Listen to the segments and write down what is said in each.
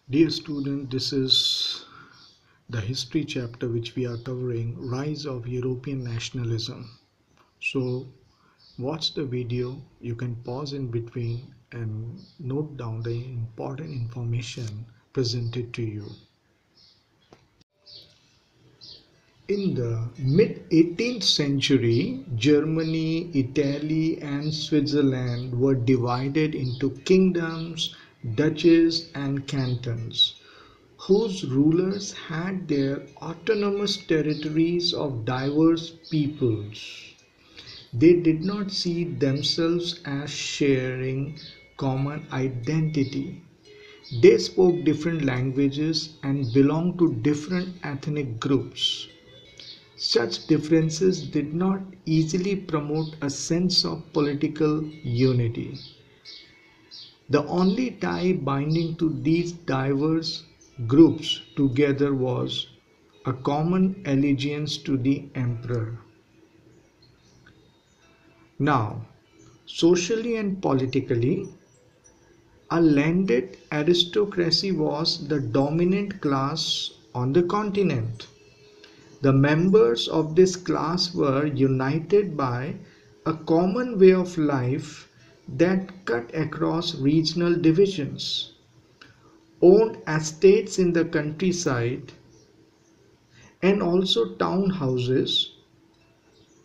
Dear student, this is the history chapter which we are covering, Rise of European Nationalism. So watch the video, you can pause in between and note down the important information presented to you. In the mid-18th century, Germany, Italy and Switzerland were divided into kingdoms, duchies and cantons, whose rulers had their autonomous territories of diverse peoples. They did not see themselves as sharing common identity. They spoke different languages and belonged to different ethnic groups. Such differences did not easily promote a sense of political unity. The only tie binding to these diverse groups together was a common allegiance to the emperor. Now, socially and politically, a landed aristocracy was the dominant class on the continent. The members of this class were united by a common way of life that cut across regional divisions, owned estates in the countryside and also town houses.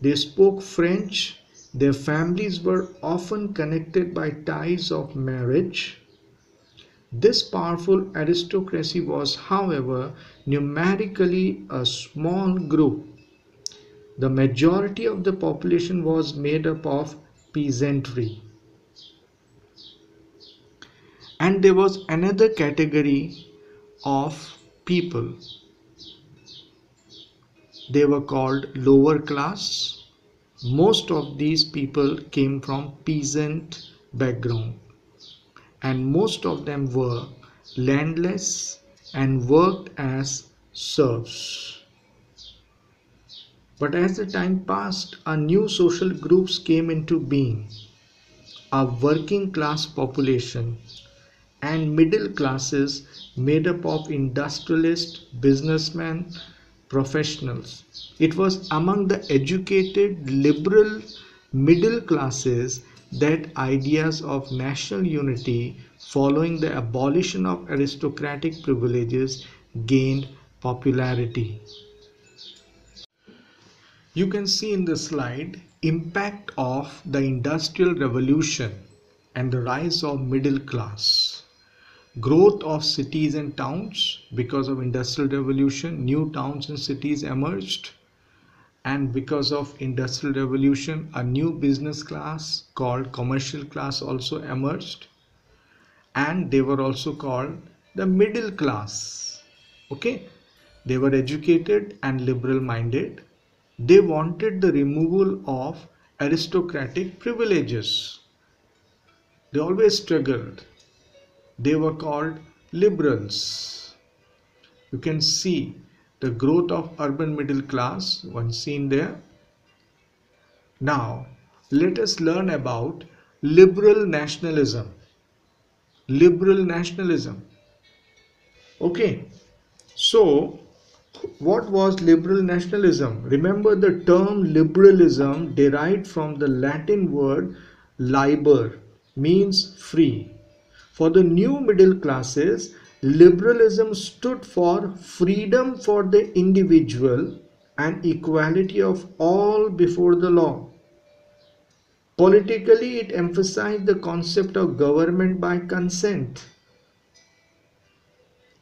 They spoke French. Their families were often connected by ties of marriage. This powerful aristocracy was, however, numerically a small group. The majority of the population was made up of peasantry. And there was another category of people. They were called lower class. Most of these people came from peasant background, and most of them were landless and worked as serfs. But as the time passed, a new social groups came into being, a working class population and middle classes made up of industrialists, businessmen, professionals. It was among the educated, liberal middle classes that ideas of national unity following the abolition of aristocratic privileges gained popularity. You can see in the slide impact of the Industrial Revolution and the rise of middle class. Growth of cities and towns. Because of Industrial Revolution, new towns and cities emerged, and because of Industrial Revolution, a new business class called commercial class also emerged, and they were also called the middle class. Okay, they were educated and liberal minded. They wanted the removal of aristocratic privileges. They always struggled. They were called liberals. You can see the growth of urban middle class, one seen there. Now, let us learn about liberal nationalism. Liberal nationalism. Okay, so what was liberal nationalism? Remember, the term liberalism derived from the Latin word liber, means free. For the new middle classes, liberalism stood for freedom for the individual and equality of all before the law. Politically, it emphasized the concept of government by consent.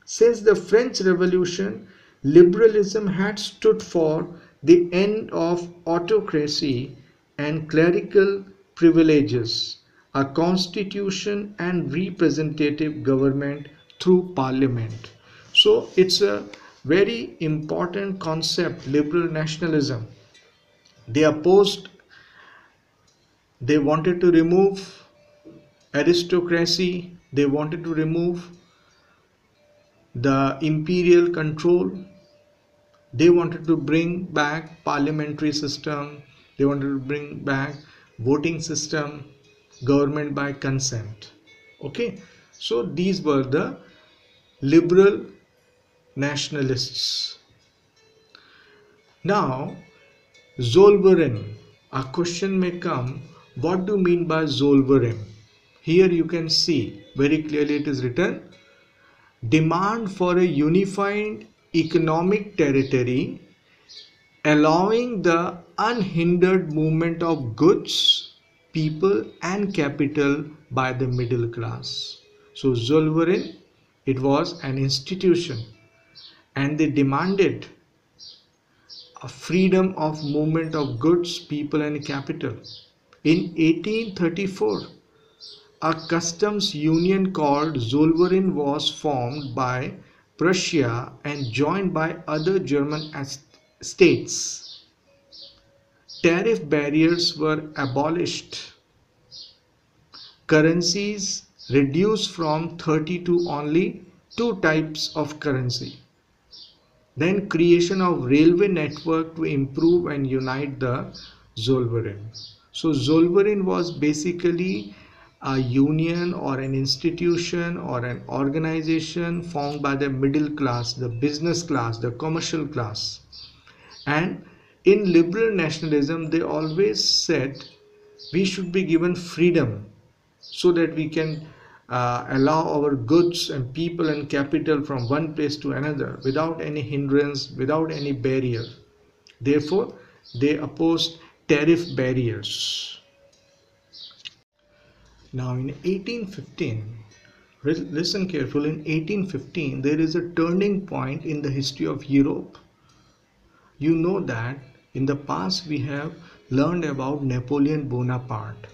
Since the French Revolution, liberalism had stood for the end of autocracy and clerical privileges, a constitution and representative government through parliament. So it's a very important concept, liberal nationalism. They opposed, they wanted to remove aristocracy, they wanted to remove the imperial control. They wanted to bring back parliamentary system. They wanted to bring back voting system, government by consent. Okay, so these were the liberal nationalists. Now, Zollverein. A question may come, what do you mean by Zollverein? Here you can see very clearly it is written, demand for a unified economic territory allowing the unhindered movement of goods, people and capital by the middle class. So Zollverein, it was an institution and they demanded a freedom of movement of goods, people and capital. In 1834, a customs union called Zollverein was formed by Prussia and joined by other German states. Tariff barriers were abolished. Currencies reduced from 30 to only two types of currency. Then creation of railway network to improve and unite the Zollverein. So Zollverein was basically a union or an institution or an organization formed by the middle class, the business class, the commercial class. And in liberal nationalism, they always said we should be given freedom so that we can allow our goods and people and capital from one place to another without any hindrance, without any barrier. Therefore, they opposed tariff barriers. Now in 1815, listen carefully, in 1815 there is a turning point in the history of Europe. You know that in the past we have learned about Napoleon Bonaparte.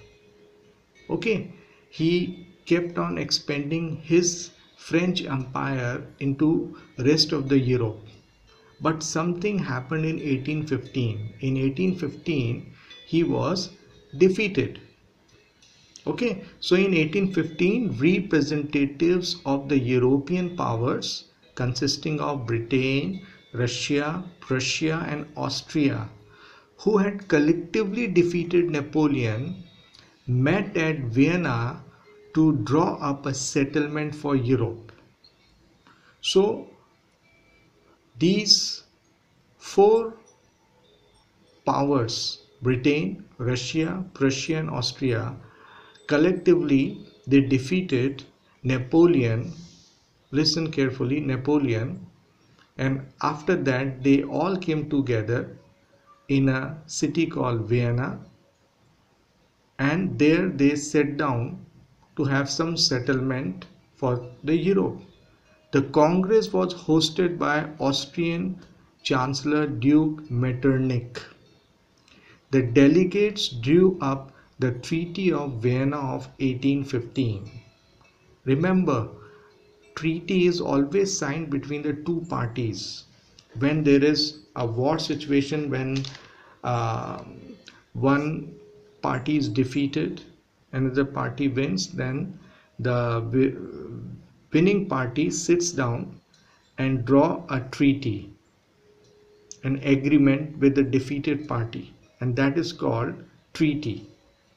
Okay, he kept on expanding his French empire into rest of the Europe. But something happened in 1815. In 1815, he was defeated. Okay, so in 1815, representatives of the European powers consisting of Britain, Russia, Prussia and Austria, who had collectively defeated Napoleon, met at Vienna to draw up a settlement for Europe. So these four powers, Britain, Russia, Prussia and Austria, collectively they defeated Napoleon. Listen carefully, Napoleon. And after that they all came together in a city called Vienna, and there they sat down to have some settlement for the Europe. The Congress was hosted by Austrian Chancellor Duke Metternich. The delegates drew up the Treaty of Vienna of 1815. Remember, treaty is always signed between the two parties. When there is a war situation, when one party is defeated, another party wins, then the winning party sits down and draw a treaty, an agreement with the defeated party, and that is called treaty.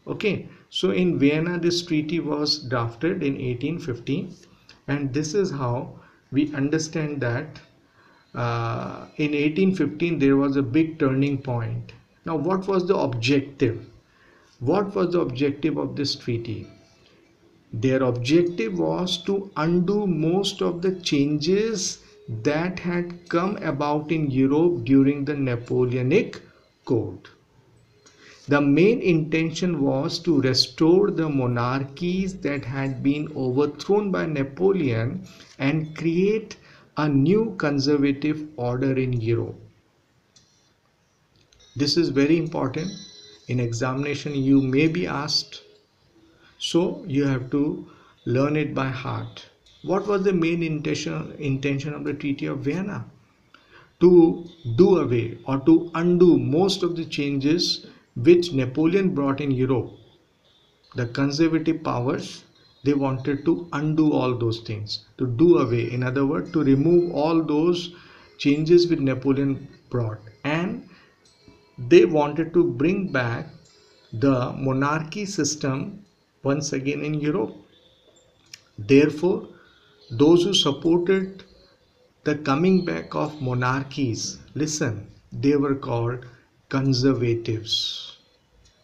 Okay, so in Vienna this treaty was drafted in 1815, and this is how we understand that in 1815 there was a big turning point. Now what was the objective? What was the objective of this treaty? Their objective was to undo most of the changes that had come about in Europe during the Napoleonic Code. The main intention was to restore the monarchies that had been overthrown by Napoleon and create a new conservative order in Europe. This is very important. In examination you may be asked, so you have to learn it by heart. What was the main intention of the Treaty of Vienna? To do away or to undo most of the changes which Napoleon brought in Europe. The conservative powers, they wanted to undo all those things, to do away, in other words, to remove all those changes which Napoleon brought, and they wanted to bring back the monarchy system once again in Europe. Therefore, those who supported the coming back of monarchies, listen, they were called conservatives.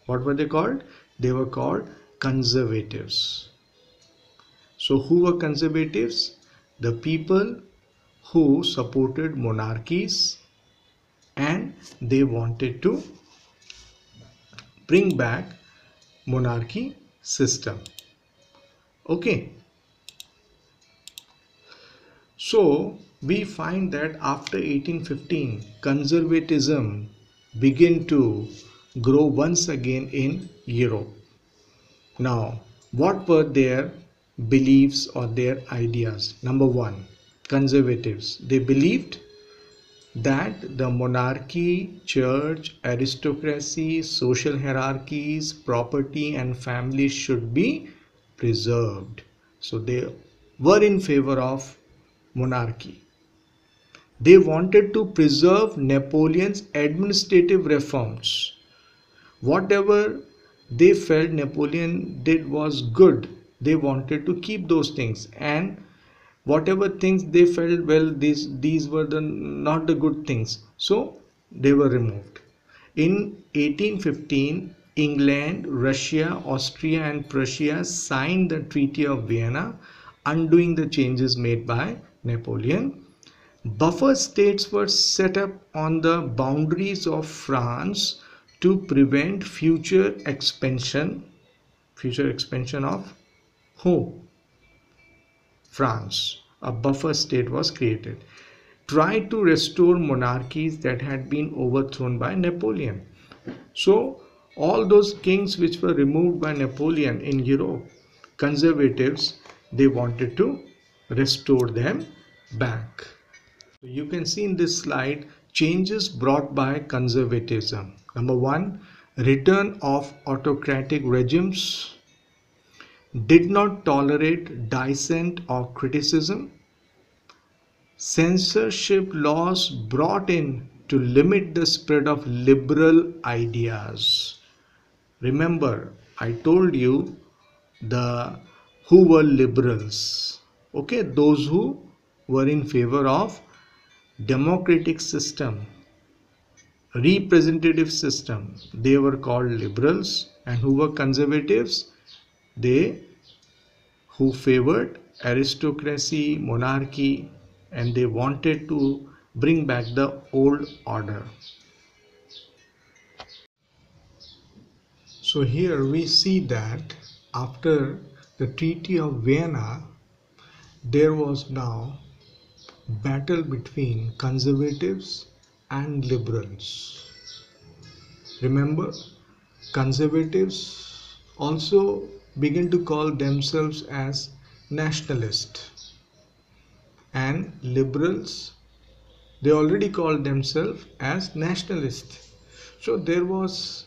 What were they called? They were called conservatives. So who were conservatives? The people who supported monarchies and they wanted to bring back monarchy system. Okay. So we find that after 1815, conservatism began to grow once again in Europe. Now, what were their beliefs or their ideas? Number one, conservatives. They believed that the monarchy, church, aristocracy, social hierarchies, property and family should be preserved. So they were in favor of monarchy. They wanted to preserve Napoleon's administrative reforms. Whatever they felt Napoleon did was good, they wanted to keep those things, and whatever things they felt, well, these were the not the good things, so they were removed. In 1815, England, Russia, Austria and Prussia signed the Treaty of Vienna, undoing the changes made by Napoleon. Buffer states were set up on the boundaries of France to prevent future expansion. Future expansion of who? France. A buffer state was created. Tried to restore monarchies that had been overthrown by Napoleon. So all those kings which were removed by Napoleon in Europe, conservatives, they wanted to restore them back. You can see in this slide changes brought by conservatism. Number one, return of autocratic regimes, did not tolerate dissent or criticism, censorship laws brought in to limit the spread of liberal ideas. Remember, I told you the who were liberals. Okay, those who were in favor of democratic system, representative system, they were called liberals. And who were conservatives? They who favored aristocracy, monarchy, and they wanted to bring back the old order. So here we see that after the Treaty of Vienna, there was now battle between conservatives and liberals. Remember, conservatives also began to call themselves as nationalists, and liberals, they already called themselves as nationalists. So there was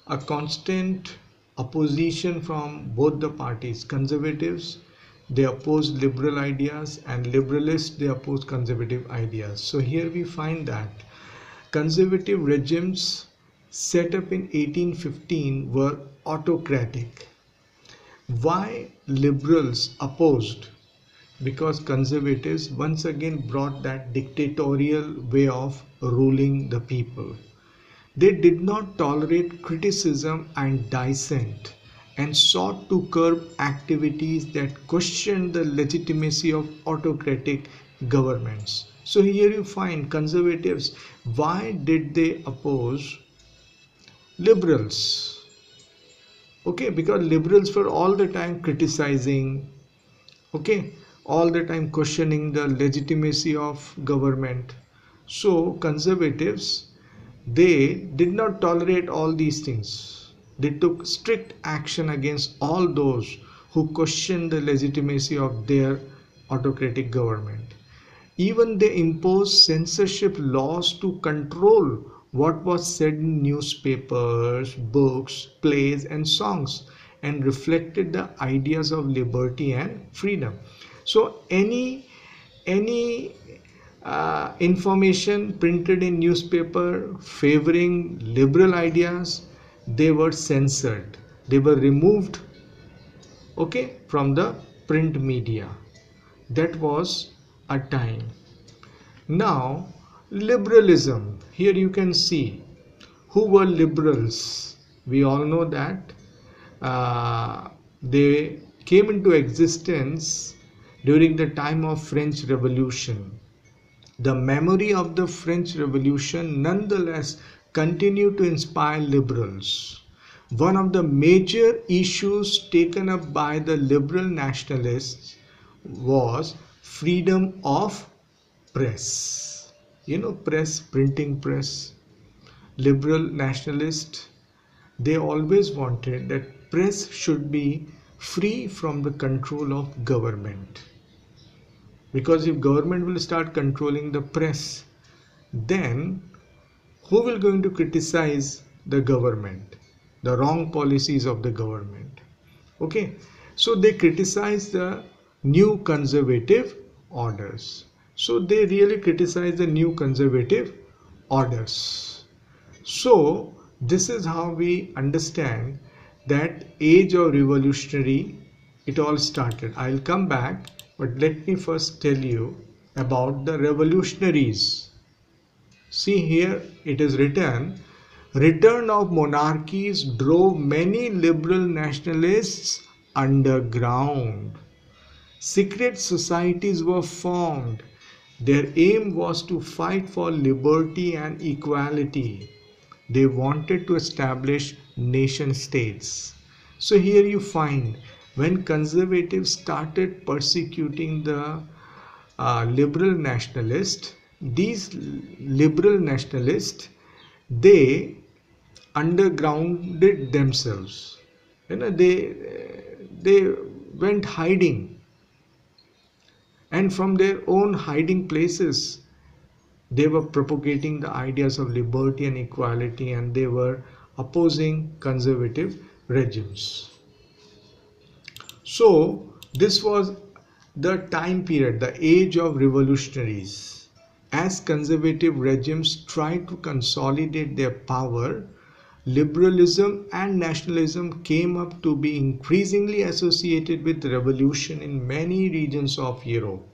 a constant opposition from both the parties. Conservatives, they opposed liberal ideas, and liberalists, they opposed conservative ideas. So here we find that conservative regimes set up in 1815 were autocratic. Why liberals opposed? Because conservatives once again brought that dictatorial way of ruling the people. They did not tolerate criticism and dissent and sought to curb activities that questioned the legitimacy of autocratic governments. So here you find conservatives, why did they oppose liberals? Okay, because liberals were all the time criticizing, okay, all the time questioning the legitimacy of government. So conservatives, they did not tolerate all these things. They took strict action against all those who questioned the legitimacy of their autocratic government. Even they imposed censorship laws to control what was said in newspapers, books, plays and songs, and reflected the ideas of liberty and freedom. So any information printed in newspaper favoring liberal ideas, they were censored, they were removed, okay, from the print media. That was a time. Now, liberalism. Here you can see who were liberals. We all know that they came into existence during the time of French Revolution. The memory of the French Revolution nonetheless continued to inspire liberals. One of the major issues taken up by the liberal nationalists was freedom of press. You know, press, printing press. Liberal nationalists, they always wanted that press should be free from the control of government. Because if government will start controlling the press, then who will going to criticize the government, the wrong policies of the government? Okay, so they criticize the new conservative orders. So they really criticize the new conservative orders. So this is how we understand that age of revolutionary, it all started. I'll come back, but let me first tell you about the revolutionaries. See, here it is written, return of monarchies drove many liberal nationalists underground. Secret societies were formed. Their aim was to fight for liberty and equality. They wanted to establish nation states. So here you find when conservatives started persecuting the liberal nationalists, these liberal nationalists, they undergrounded themselves. You know, they went hiding, and from their own hiding places they were propagating the ideas of liberty and equality, and they were opposing conservative regimes. So this was the time period, the age of revolutionaries. As conservative regimes tried to consolidate their power, liberalism and nationalism came up to be increasingly associated with revolution in many regions of Europe.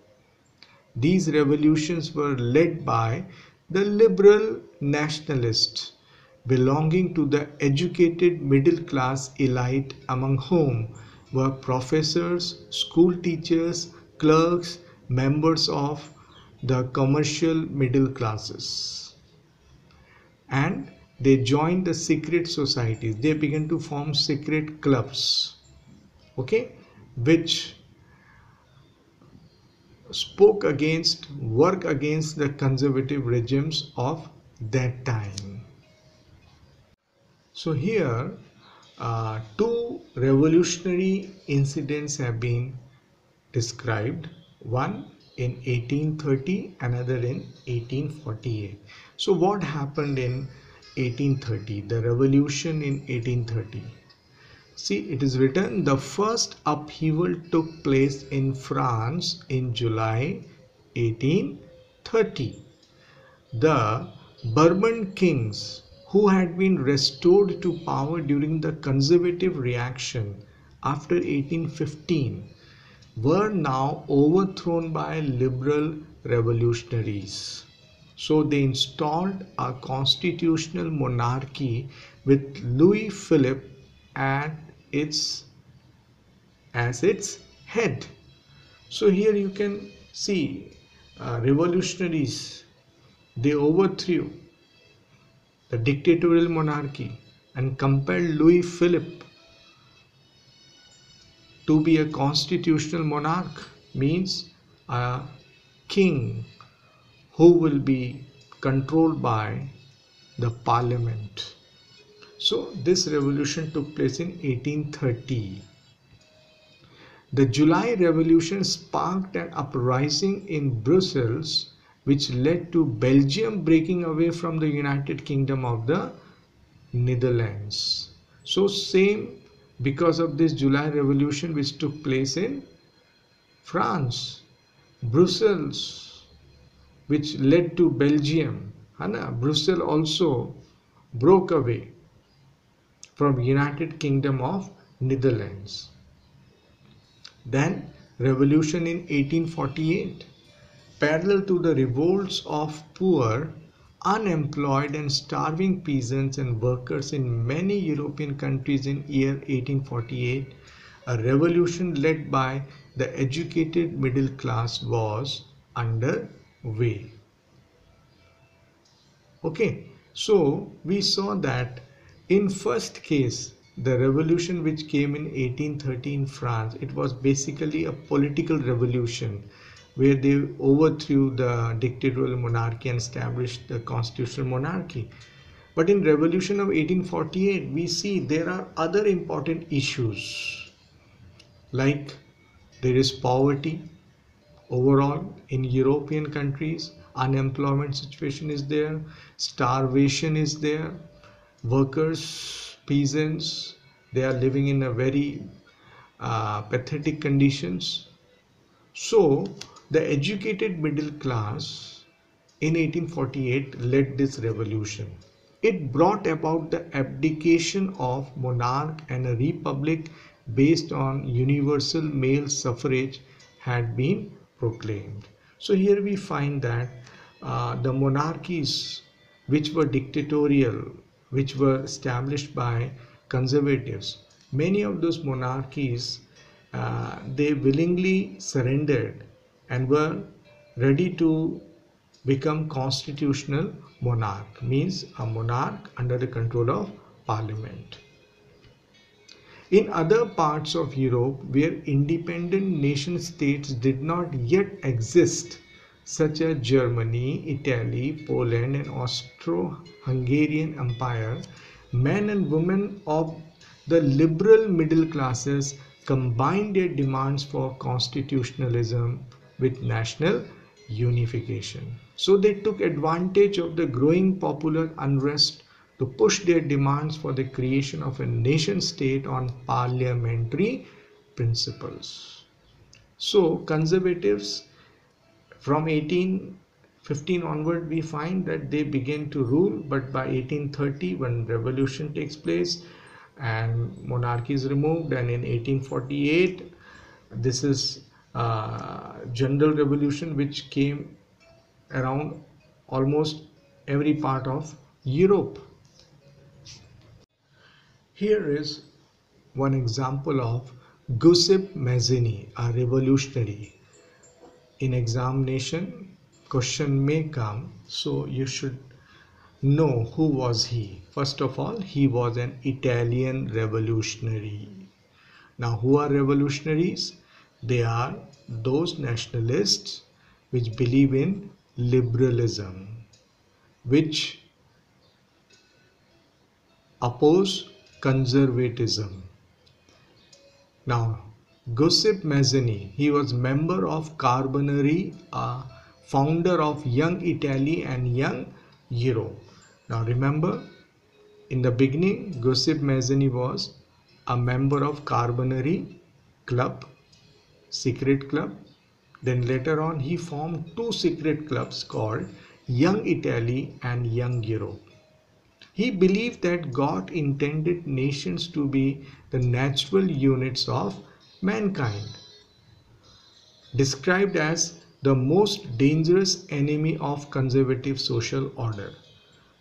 These revolutions were led by the liberal nationalists belonging to the educated middle class elite, among whom were professors, school teachers, clerks, members of the commercial middle classes. And they joined the secret societies. They began to form secret clubs, okay, which work against the conservative regimes of that time. So here two revolutionary incidents have been described, one in 1830, another in 1848. So what happened in 1830, the revolution in 1830? See, it is written, the first upheaval took place in France in July 1830. The Bourbon kings, who had been restored to power during the conservative reaction after 1815, were now overthrown by liberal revolutionaries. So they installed a constitutional monarchy with Louis Philippe as its head. So here you can see revolutionaries, they overthrew the dictatorial monarchy and compelled Louis Philippe to be a constitutional monarch, means a king who will be controlled by the parliament. So this revolution took place in 1830. The July Revolution sparked an uprising in Brussels, which led to Belgium breaking away from the United Kingdom of the Netherlands. So same because of this July Revolution which took place in France, Brussels, which led to Belgium. Brussels also broke away from United Kingdom of Netherlands. Then revolution in 1848, parallel to the revolts of poor, unemployed and starving peasants and workers in many European countries in year 1848, a revolution led by the educated middle class was underway. Okay, so we saw that in first case, the revolution which came in 1830 in France, it was basically a political revolution where they overthrew the dictatorial monarchy and established the constitutional monarchy. But in revolution of 1848, we see there are other important issues like there is poverty, overall in European countries, unemployment situation is there, starvation is there, workers, peasants, they are living in a very pathetic conditions. So the educated middle class in 1848 led this revolution. It brought about the abdication of monarch and a republic based on universal male suffrage had been proclaimed. So here we find that the monarchies which were dictatorial, which were established by conservatives, many of those monarchies they willingly surrendered and were ready to become constitutional monarch, means a monarch under the control of parliament. In other parts of Europe where independent nation states did not yet exist, such as Germany, Italy, Poland and Austro-Hungarian Empire, men and women of the liberal middle classes combined their demands for constitutionalism with national unification. So they took advantage of the growing popular unrest to push their demands for the creation of a nation state on parliamentary principles. So conservatives from 1815 onward we find that they begin to rule, but by 1830 when revolution takes place and monarchy is removed, and in 1848 this is general revolution which came around almost every part of Europe. Here is one example of Giuseppe Mazzini, a revolutionary. In examination, question may come, so you should know who was he. First of all, he was an Italian revolutionary. Now, who are revolutionaries? They are those nationalists which believe in liberalism, which oppose conservatism. Now, Giuseppe Mazzini, he was member of Carbonari, founder of Young Italy and Young Europe. Now remember, in the beginning, Giuseppe Mazzini was a member of Carbonari club, secret club. Then later on, he formed two secret clubs called Young Italy and Young Europe. He believed that God intended nations to be the natural units of mankind, described as the most dangerous enemy of conservative social order.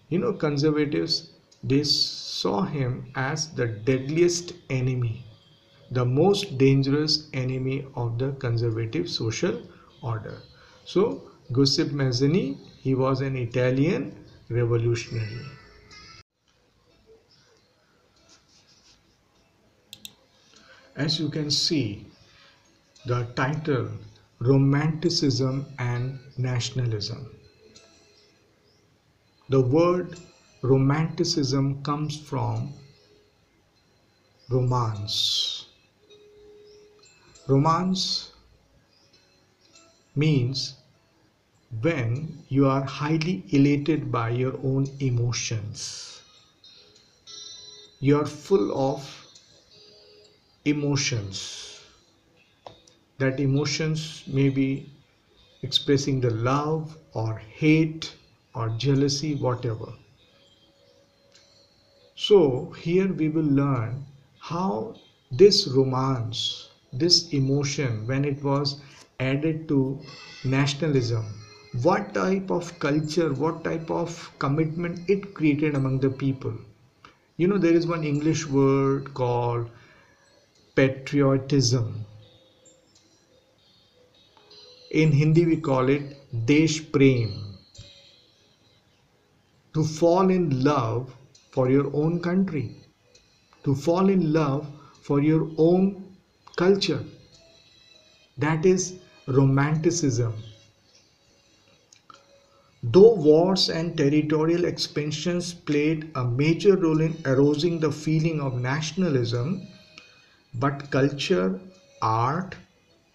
You know, conservatives, they saw him as the deadliest enemy, the most dangerous enemy of the conservative social order. So, Giuseppe Mazzini, he was an Italian revolutionary. As you can see, the title Romanticism and Nationalism. The word Romanticism comes from romance. Romance means when you are highly elated by your own emotions. You are full of emotions. That emotions may be expressing the love or hate or jealousy, whatever. So here we will learn how this romance, this emotion when it was added to nationalism? What type of culture, what type of commitment it created among the people? You know, there is one English word called patriotism. In Hindi, we call it Desh Prem. To fall in love for your own country, to fall in love for your own culture. That is romanticism. Though wars and territorial expansions played a major role in eroding the feeling of nationalism, but culture, art,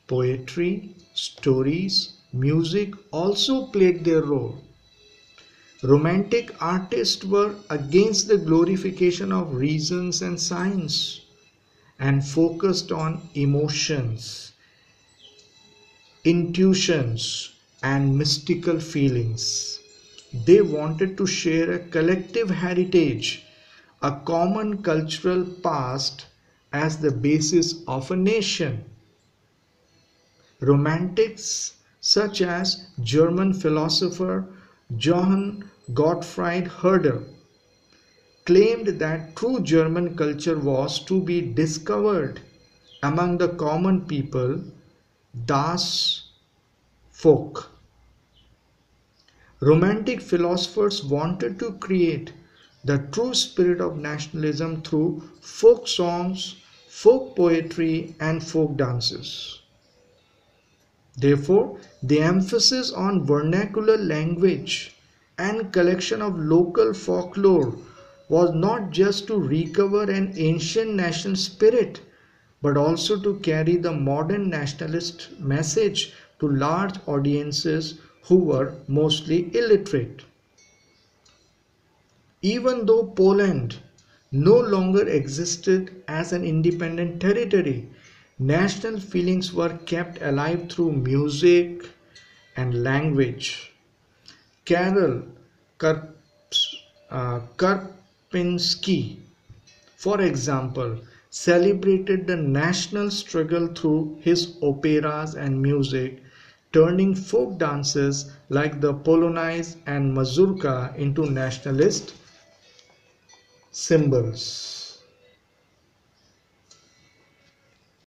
poetry, stories, music also played their role. Romantic artists were against the glorification of reasons and science and focused on emotions, intuitions, and mystical feelings. They wanted to share a collective heritage, a common cultural past as the basis of a nation. Romantics such as German philosopher Johann Gottfried Herder claimed that true German culture was to be discovered among the common people, das Volk. Romantic philosophers wanted to create the true spirit of nationalism through folk songs, folk poetry, and folk dances. Therefore, the emphasis on vernacular language and collection of local folklore was not just to recover an ancient national spirit, but also to carry the modern nationalist message to large audiences who were mostly illiterate. Even though Poland no longer existed as an independent territory, national feelings were kept alive through music and language. Karol Karpinski, for example, celebrated the national struggle through his operas and music, turning folk dances like the Polonaise and Mazurka into nationalist symbols.